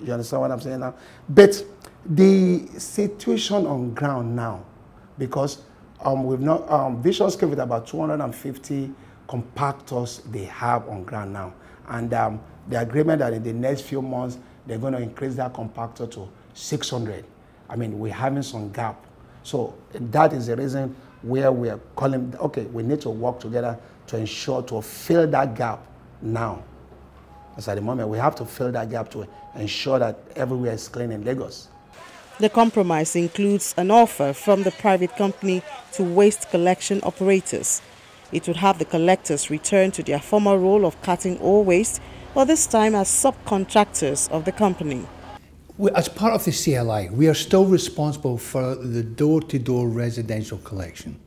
You understand what I'm saying now? But the situation on ground now, because we've not, Visionscape with about 250 compactors they have on ground now. And the agreement that in the next few months, they're going to increase that compactor to 600. I mean, we're having some gap. So that is the reason where we are calling, okay, we need to work together to ensure to fill that gap now. As at the moment, we have to fill that gap to ensure that everywhere is clean in Lagos. The compromise includes an offer from the private company to waste collection operators. It would have the collectors return to their former role of carting all waste, but this time as subcontractors of the company. As part of the CLI, we are still responsible for the door-to-door residential collection.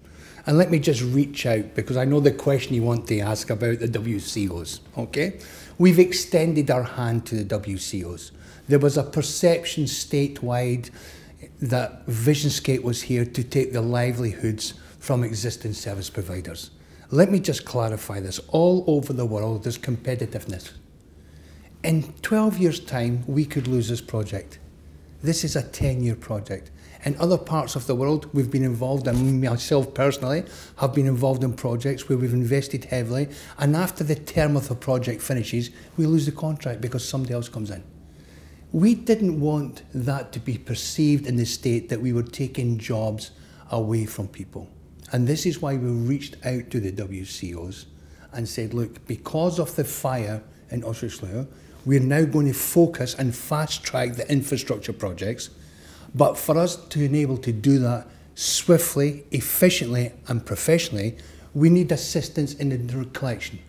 And let me just reach out, because I know the question you want to ask about the WCOs, okay? We've extended our hand to the WCOs. There was a perception statewide that Visionscape was here to take the livelihoods from existing service providers. Let me just clarify this. All over the world, there's competitiveness. In 12 years' time, we could lose this project. This is a 10-year project. In other parts of the world, we've been involved, and myself personally have been involved in projects where we've invested heavily, and after the term of the project finishes, we lose the contract because somebody else comes in. We didn't want that to be perceived in the state that we were taking jobs away from people. And this is why we reached out to the WCOs and said, look, because of the fire in Oswestry, we're now going to focus and fast track the infrastructure projects. But for us to enable to do that swiftly, efficiently and professionally, we need assistance in the collection.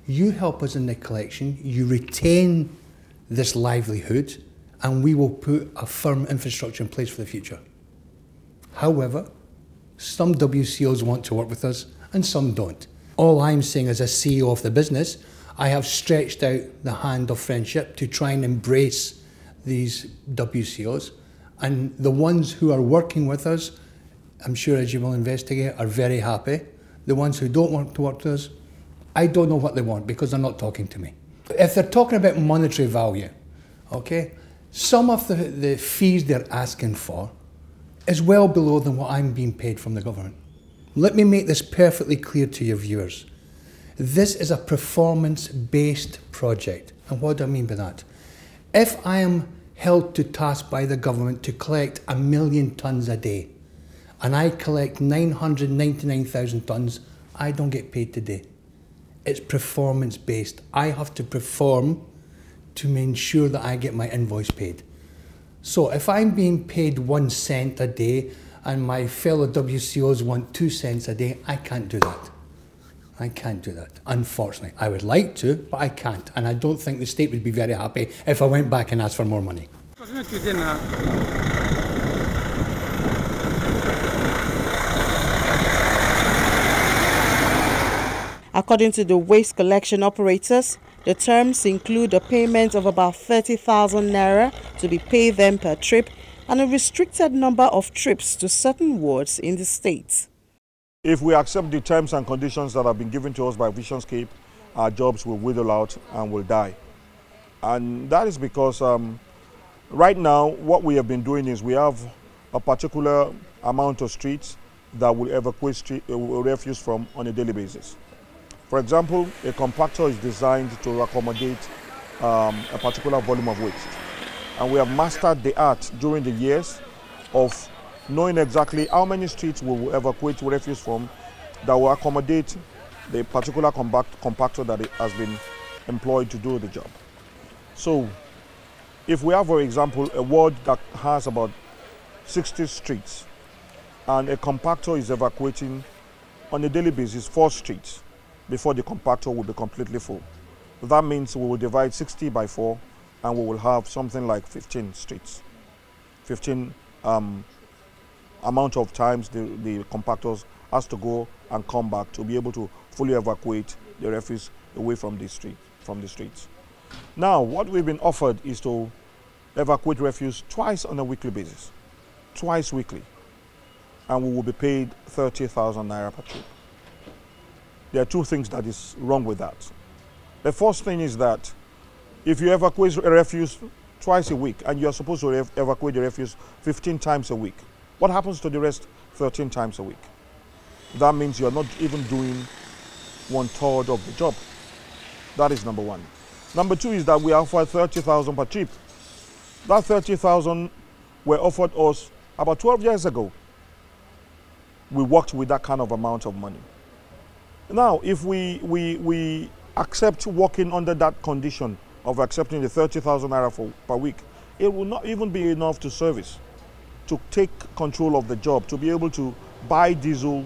You help us in the collection, you retain this livelihood, and we will put a firm infrastructure in place for the future. However, some WCOs want to work with us and some don't. All I'm saying as a CEO of the business, I have stretched out the hand of friendship to try and embrace these WCOs. And the ones who are working with us, I'm sure as you will investigate, are very happy. The ones who don't want to work with us, I don't know what they want because they're not talking to me. If they're talking about monetary value, okay, some of the fees they're asking for is well below than what I'm being paid from the government. Let me make this perfectly clear to your viewers. This is a performance-based project. And what do I mean by that? If I am held to task by the government to collect 1 million tonnes a day, and I collect 999,000 tonnes, I don't get paid today. It's performance-based. I have to perform to ensure that I get my invoice paid. So if I'm being paid 1 cent a day and my fellow WCOs want 2 cents a day, I can't do that. I can't do that, unfortunately. I would like to, but I can't. And I don't think the state would be very happy if I went back and asked for more money. According to the waste collection operators, the terms include a payment of about 30,000 naira to be paid them per trip and a restricted number of trips to certain wards in the state. If we accept the terms and conditions that have been given to us by Visionscape, our jobs will wither out and will die. And that is because right now what we have been doing is we have a particular amount of streets that will evacuate refuse from on a daily basis. For example, a compactor is designed to accommodate a particular volume of waste. And we have mastered the art during the years of knowing exactly how many streets we will evacuate refuse from that will accommodate the particular compactor that has been employed to do the job. So, if we have, for example, a ward that has about 60 streets and a compactor is evacuating on a daily basis 4 streets before the compactor will be completely full. That means we will divide 60 by 4 and we will have something like 15 streets. 15 amount of times the compactors has to go and come back to be able to fully evacuate the refuse away from the streets. Now, what we've been offered is to evacuate refuse twice on a weekly basis, twice weekly, and we will be paid 30,000 naira per trip. There are 2 things that is wrong with that. The first thing is that if you evacuate refuse twice a week, and you're supposed to evacuate the refuse 15 times a week. What happens to the rest 13 times a week? That means you're not even doing 1/3 of the job. That is number one. Number two is that we offer 30,000 per trip. That 30,000 were offered us about 12 years ago. We worked with that kind of amount of money. Now, if we accept working under that condition of accepting the 30,000 naira per week, it will not even be enough to service, to take control of the job, to be able to buy diesel,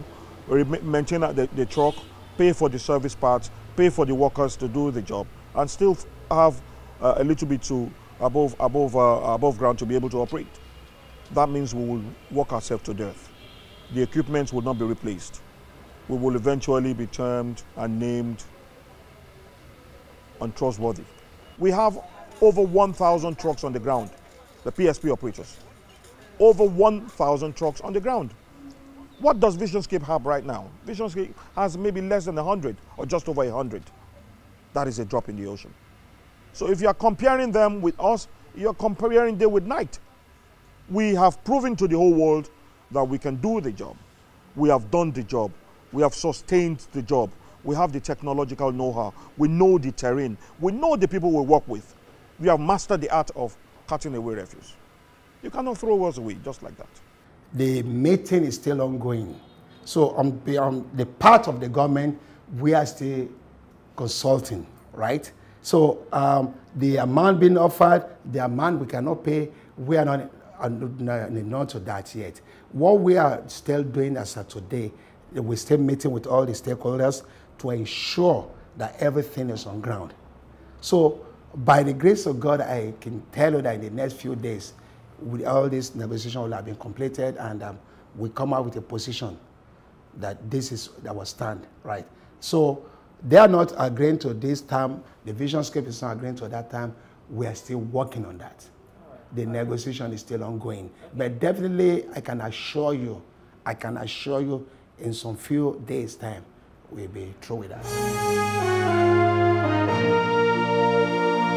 maintain the truck, pay for the service parts, pay for the workers to do the job, and still have a little bit above ground to be able to operate. That means we will work ourselves to death. The equipment will not be replaced. We will eventually be termed and named untrustworthy. We have over 1,000 trucks on the ground, the PSP operators. Over 1,000 trucks on the ground. What does Visionscape have right now? Visionscape has maybe less than 100 or just over 100. That is a drop in the ocean. So if you are comparing them with us, you are comparing day with night. We have proven to the whole world that we can do the job. We have done the job. We have sustained the job. We have the technological know-how. We know the terrain. We know the people we work with. We have mastered the art of cutting away refuse. You cannot throw us away just like that. The meeting is still ongoing. So on the part of the government, we are still consulting, right? So the amount being offered, the amount we cannot pay, we are not to that yet. What we are still doing as of today, we're still meeting with all the stakeholders to ensure that everything is on ground. So by the grace of God, I can tell you that in the next few days, with all this negotiation will have been completed, and we come out with a position that this is our stand, right? So they are not agreeing to this time. The Visionscape is not agreeing to that time. We are still working on that. The negotiation is still ongoing. But definitely, I can assure you, in some few days' time, we'll be through with that.